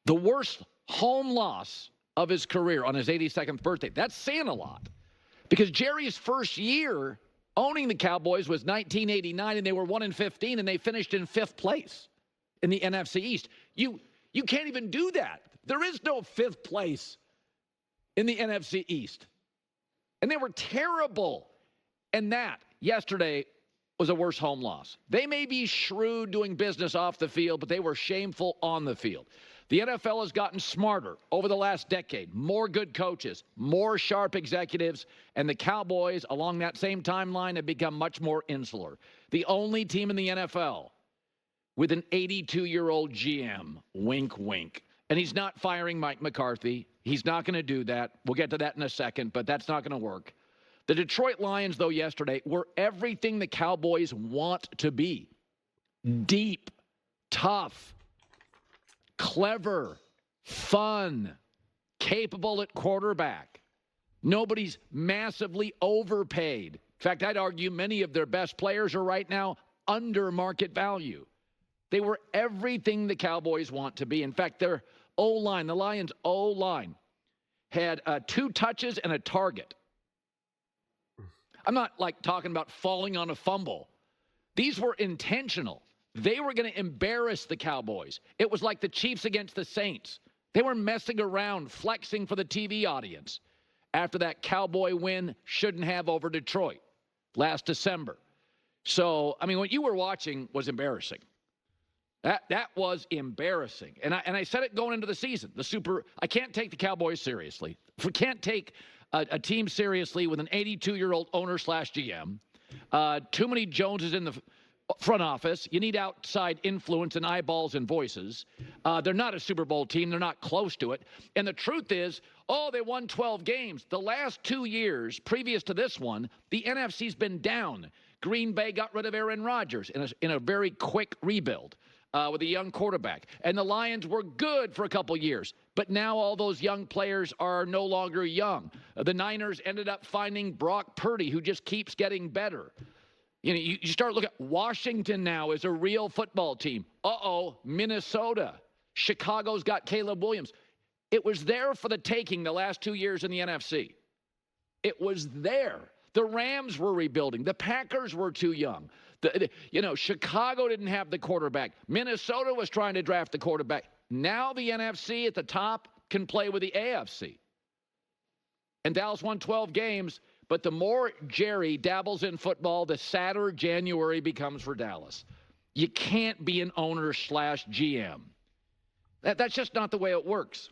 The worst home loss of his career on his 82nd birthday. That's saying a lot. Because Jerry's first year owning the Cowboys was 1989, and they were 1-15, and they finished in 5th place in the NFC East. You can't even do that. There is no 5th place in the NFC East. And they were terrible. And that, yesterday, was a worse home loss. They may be shrewd doing business off the field, but they were shameful on the field. The NFL has gotten smarter over the last decade. More good coaches, more sharp executives, and the Cowboys, along that same timeline, have become much more insular. The only team in the NFL with an 82-year-old GM. Wink, wink. And he's not firing Mike McCarthy. He's not going to do that. We'll get to that in a second, but that's not going to work. The Detroit Lions, though, yesterday were everything the Cowboys want to be. Deep, tough, clever, fun, capable at quarterback. Nobody's massively overpaid. In fact, I'd argue many of their best players are right now under market value. They were everything the Cowboys want to be. In fact, their O-line, the Lions' O-line, had 2 touches and a target. I'm not like talking about falling on a fumble. These were intentional. They were going to embarrass the Cowboys. It was like the Chiefs against the Saints. They were messing around, flexing for the TV audience after that Cowboy win shouldn't have over Detroit last December. So, I mean, what you were watching was embarrassing. That was embarrassing. And I said it going into the season. I can't take the Cowboys seriously. If we can't take a team seriously with an 82-year-old owner/GM, too many Joneses in the front office. You need outside influence and eyeballs and voices. They're not a Super Bowl team. They're not close to it. And the truth is, they won 12 games. The last 2 years, previous to this one, the NFC's been down. Green Bay got rid of Aaron Rodgers in a very quick rebuild with a young quarterback. And the Lions were good for a couple years. But now all those young players are no longer young. The Niners ended up finding Brock Purdy, who just keeps getting better. You know, you start looking at Washington now is a real football team. Minnesota. Chicago's got Caleb Williams. It was there for the taking the last 2 years in the NFC. It was there. The Rams were rebuilding. The Packers were too young. Chicago didn't have the quarterback. Minnesota was trying to draft the quarterback. Now the NFC at the top can play with the AFC. And Dallas won 12 games. But the more Jerry dabbles in football, the sadder January becomes for Dallas. You can't be an owner/GM. That's just not the way it works.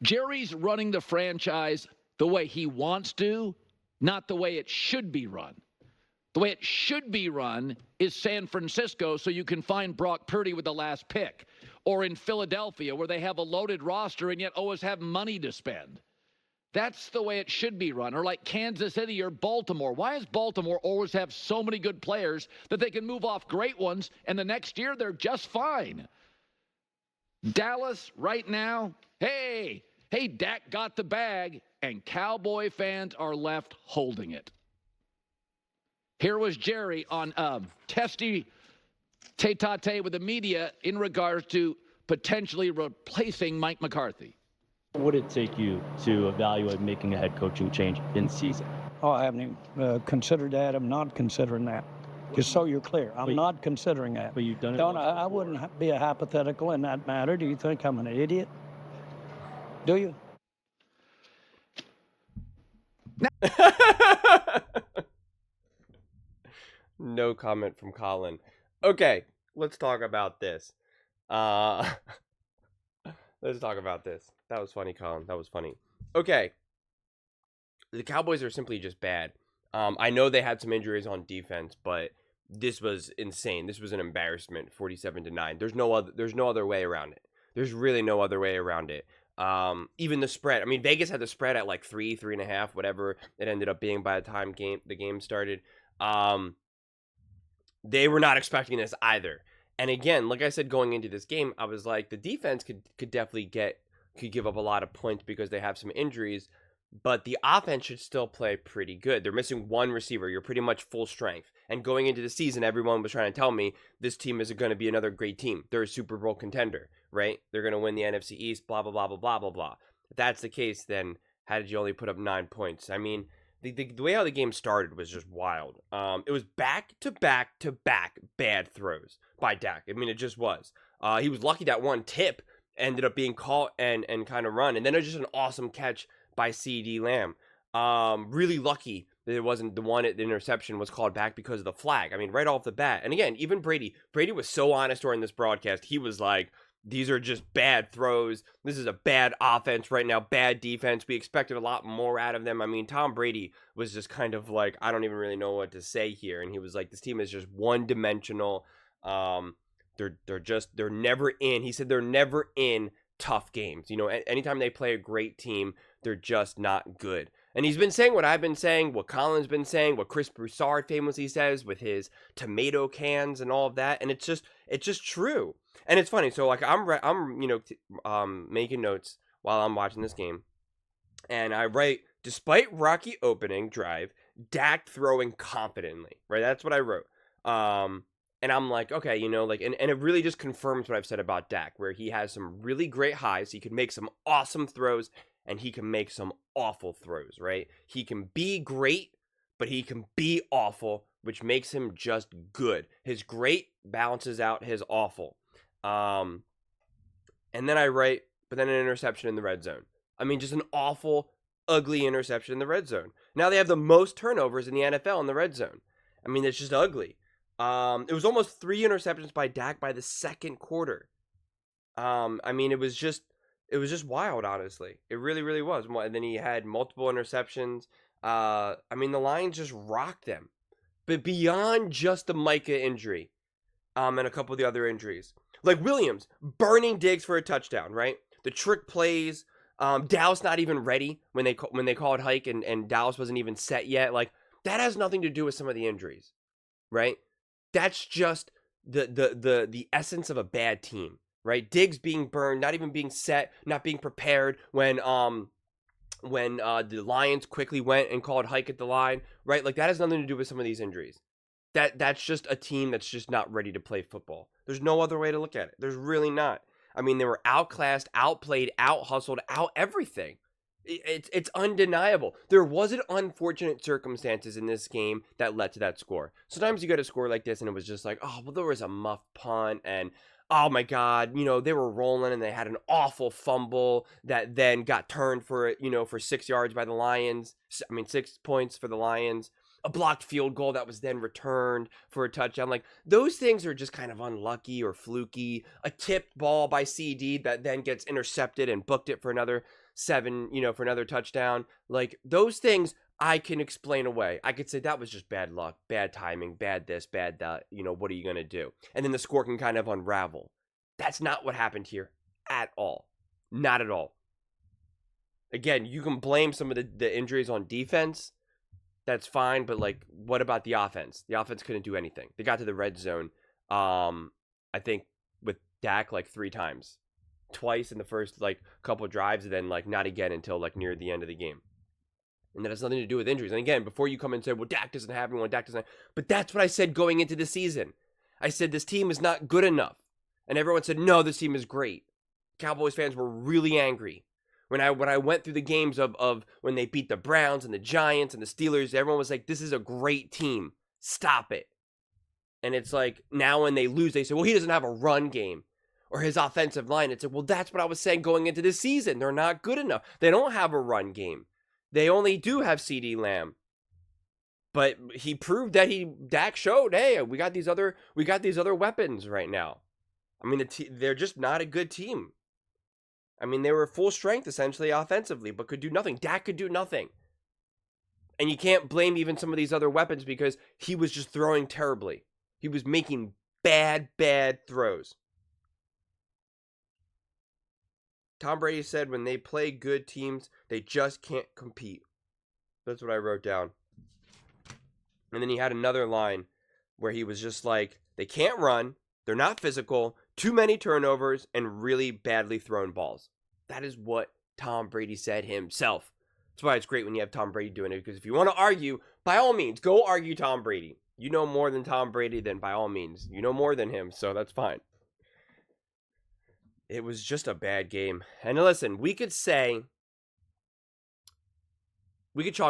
Jerry's running the franchise the way he wants to, not the way it should be run. The way it should be run is San Francisco, so you can find Brock Purdy with the last pick. Or in Philadelphia, where they have a loaded roster and yet always have money to spend. That's the way it should be run. Or like Kansas City or Baltimore. Why does Baltimore always have so many good players that they can move off great ones and the next year they're just fine? Dallas right now, hey, Dak got the bag, and Cowboy fans are left holding it. Here was Jerry on testy tete-a-tete with the media in regards to potentially replacing Mike McCarthy. What would it take you to evaluate making a head coaching change in season? I haven't even considered that. I'm not considering that. Just so you're clear, I'm not considering that. But you've done it. I wouldn't be a hypothetical in that matter. Do you think I'm an idiot? Do you? No comment from Colin. Okay, let's talk about this. Let's talk about this. That was funny, Colin. That was funny. Okay. The Cowboys are simply just bad. I know they had some injuries on defense, but this was insane. This was an embarrassment, 47-9. There's no other way around it. There's really no other way around it. Even the spread. I mean, Vegas had the spread at like 3.5, whatever it ended up being by the time the game started. They were not expecting this either. And again, like I said, going into this game, I was like, the defense could definitely give up a lot of points because they have some injuries. but the offense should still play pretty good. They're missing one receiver. You're pretty much full strength. And going into the season, everyone was trying to tell me this team isn't going to be another great team. They're a Super Bowl contender, right? They're going to win the NFC East, blah, blah, blah, blah, blah, blah, blah. If that's the case, then how did you only put up 9 points? I mean, the way how the game started was just wild. It was back-to-back-to-back bad throws by Dak. I mean, it just was. He was lucky that one tip ended up being caught and kind of run. And then it was just an awesome catch by C.D. Lamb. Really lucky that it wasn't the interception was called back because of the flag. I mean, right off the bat. And again, even Brady was so honest during this broadcast. He was like, these are just bad throws. This is a bad offense right now, bad defense. We expected a lot more out of them. I mean, Tom Brady was just kind of like, I don't even really know what to say here. And he was like, this team is just one-dimensional. They're never in. He said they're never in tough games. You know, anytime they play a great team, they're just not good. And he's been saying what I've been saying, what Colin's been saying, what Chris Broussard famously says with his tomato cans and all of that. And it's just true. And it's funny. So like I'm making notes while I'm watching this game, and I write, despite rocky opening drive, Dak throwing confidently. Right, that's what I wrote. And I'm like, okay, you know, like, and it really just confirms what I've said about Dak, where he has some really great highs. He can make some awesome throws, and he can make some awful throws, right? He can be great, but he can be awful, which makes him just good. His great balances out his awful. And then I write, but then an interception in the red zone. I mean, just an awful, ugly interception in the red zone. Now they have the most turnovers in the NFL in the red zone. I mean, it's just ugly. It was almost 3 interceptions by Dak by the second quarter. I mean, it was just wild, honestly. It really, really was. And then he had multiple interceptions. I mean, the Lions just rocked them. But beyond just the Micah injury, and a couple of the other injuries, like Williams burning Diggs for a touchdown, right? The trick plays, Dallas not even ready when they called hike, and Dallas wasn't even set yet. Like, that has nothing to do with some of the injuries, right? That's just the essence of a bad team, right? Diggs being burned, not even being set, not being prepared when the Lions quickly went and called hike at the line, right? Like, that has nothing to do with some of these injuries. That's just a team that's just not ready to play football. There's no other way to look at it. There's really not. I mean, they were outclassed, outplayed, out-hustled, out everything. It's undeniable. There wasn't unfortunate circumstances in this game that led to that score. Sometimes you get a score like this and it was just like, oh, well, there was a muff punt and, oh my God, you know, they were rolling and they had an awful fumble that then got turned for 6 yards by the Lions. 6 points for the Lions. A blocked field goal that was then returned for a touchdown. Like, those things are just kind of unlucky or fluky. A tipped ball by CD that then gets intercepted and booked it for another 7, for another touchdown. Like, those things I can explain away. I could say that was just bad luck, bad timing, bad this, bad that. What are you going to do? And then the score can kind of unravel. That's not what happened here at all. Not at all. Again, you can blame some of the injuries on defense. That's fine, but, like, what about the offense? The offense couldn't do anything. They got to the red zone, I think, with Dak, like, 3 times. Twice in the first, like, couple drives, and then, like, not again until, like, near the end of the game. And that has nothing to do with injuries. And again, before you come and say, well, Dak doesn't have anyone, Dak doesn't have... But that's what I said going into the season. I said this team is not good enough. And everyone said, no, this team is great. Cowboys fans were really angry. When I went through the games of when they beat the Browns and the Giants and the Steelers, everyone was like, this is a great team. Stop it. And it's like, now when they lose, they say, well, he doesn't have a run game. Or his offensive line. It's like, well, that's what I was saying going into this season. They're not good enough. They don't have a run game. They only do have C.D. Lamb. But he proved that Dak showed, hey, we got these other weapons right now. I mean, they're just not a good team. I mean, they were full strength, essentially, offensively, but could do nothing. Dak could do nothing. And you can't blame even some of these other weapons because he was just throwing terribly. He was making bad throws. Tom Brady said when they play good teams, they just can't compete. That's what I wrote down. And then he had another line where he was just like, they can't run, they're not physical, too many turnovers, and really badly thrown balls. That is what Tom Brady said himself. That's why it's great when you have Tom Brady doing it, because if you want to argue, by all means, go argue Tom Brady. You know more than Tom Brady, then by all means, you know more than him, so that's fine. It was just a bad game. And listen, we could chalk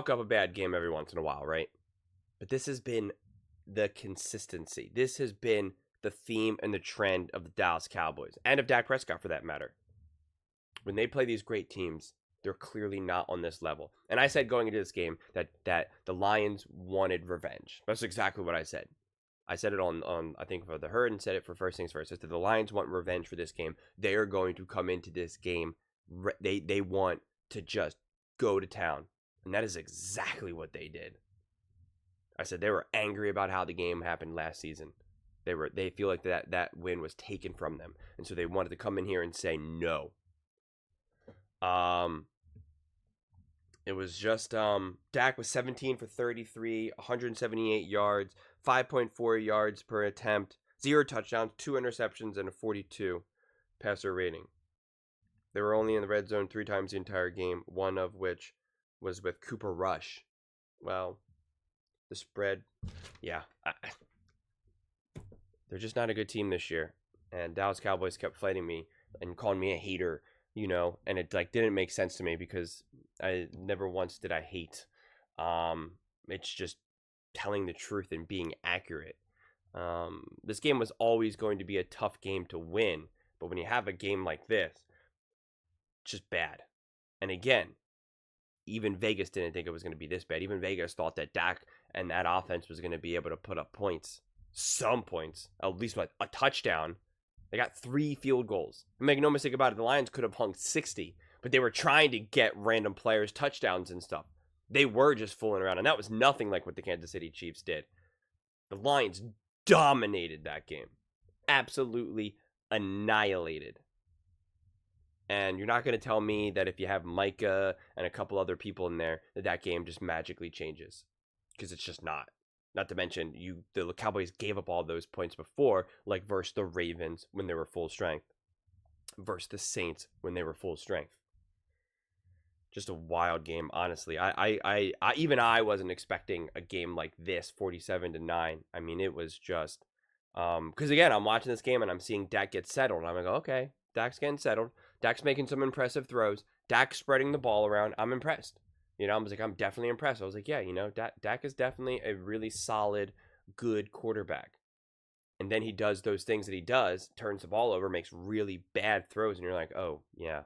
up a bad game every once in a while, right? But this has been the consistency. This has been the theme and the trend of the Dallas Cowboys, and of Dak Prescott for that matter. When they play these great teams, they're clearly not on this level. And I said going into this game that the Lions wanted revenge. That's exactly what I said. I said it on I think for the Herd, and said it for First Things First. I said the Lions want revenge for this game. They are going to come into this game. They want to just go to town. And that is exactly what they did. I said they were angry about how the game happened last season. They feel like that win was taken from them. And so they wanted to come in here and say no. It was just Dak was 17 for 33, 178 yards, 5.4 yards per attempt, 0 touchdowns, 2 interceptions, and a 42 passer rating. They were only in the red zone 3 times the entire game, one of which was with Cooper Rush. Well, the spread, yeah. They're just not a good team this year. And Dallas Cowboys kept fighting me and calling me a hater, you know, and it didn't make sense to me because I never once did I hate. It's just telling the truth and being accurate. This game was always going to be a tough game to win, but when you have a game like this, it's just bad. And again, even Vegas didn't think it was going to be this bad. Even Vegas thought that Dak and that offense was going to be able to put up points. Some points. At least a touchdown. They got 3 field goals. Make no mistake about it, the Lions could have hung 60. But they were trying to get random players touchdowns and stuff. They were just fooling around. And that was nothing like what the Kansas City Chiefs did. The Lions dominated that game. Absolutely annihilated. And you're not going to tell me that if you have Micah and a couple other people in there, that game just magically changes. Because it's just not. Not to mention, the Cowboys gave up all those points before, like versus the Ravens when they were full strength. Versus the Saints when they were full strength. Just a wild game, honestly. Even I wasn't expecting a game like this, 47-9. I mean, it was just... because again, I'm watching this game and I'm seeing Dak get settled. And I'm like, okay, Dak's getting settled. Dak's making some impressive throws. Dak's spreading the ball around. I'm impressed. You know, I was like, I'm definitely impressed. I was like, yeah, you know, Dak is definitely a really solid, good quarterback. And then he does those things that he does, turns the ball over, makes really bad throws, and you're like, oh, yeah,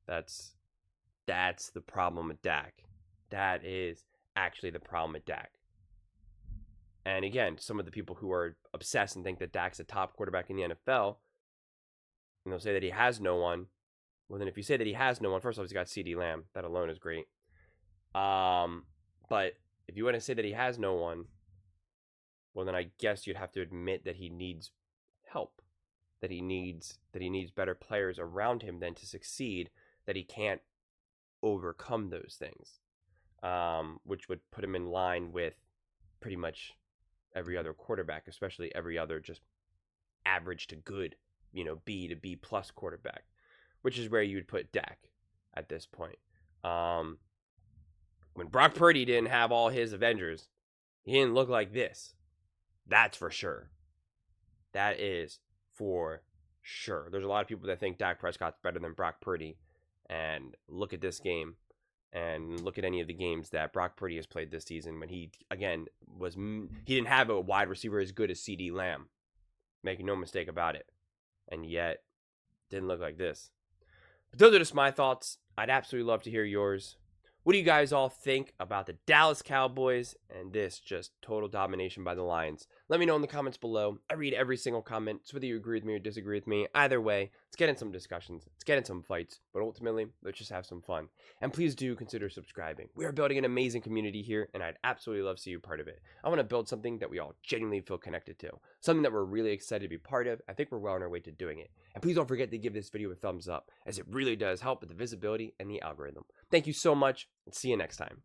that's the problem with Dak. That is actually the problem with Dak. And again, some of the people who are obsessed and think that Dak's a top quarterback in the NFL, and they'll say that he has no one. Well, then if you say that he has no one, first of all, he's got CeeDee Lamb. That alone is great. But if you want to say that he has no one, well, then I guess you'd have to admit that he needs help, that he needs better players around him then to succeed, that he can't overcome those things, which would put him in line with pretty much every other quarterback, especially every other just average to good, you know, B to B plus quarterback, which is where you would put Dak at this point. When Brock Purdy didn't have all his Avengers, he didn't look like this. That's for sure. That is for sure. There's a lot of people that think Dak Prescott's better than Brock Purdy. And look at this game. And look at any of the games that Brock Purdy has played this season when he, again, he didn't have a wide receiver as good as CeeDee Lamb. Making no mistake about it. And yet, didn't look like this. But those are just my thoughts. I'd absolutely love to hear yours. What do you guys all think about the Dallas Cowboys and this just total domination by the Lions? Let me know in the comments below. I read every single comment, so whether you agree with me or disagree with me, either way, let's get in some discussions, let's get in some fights, but ultimately, let's just have some fun. And please do consider subscribing. We are building an amazing community here, and I'd absolutely love to see you part of it. I want to build something that we all genuinely feel connected to, something that we're really excited to be part of. I think we're well on our way to doing it. And please don't forget to give this video a thumbs up, as it really does help with the visibility and the algorithm. Thank you so much, and see you next time.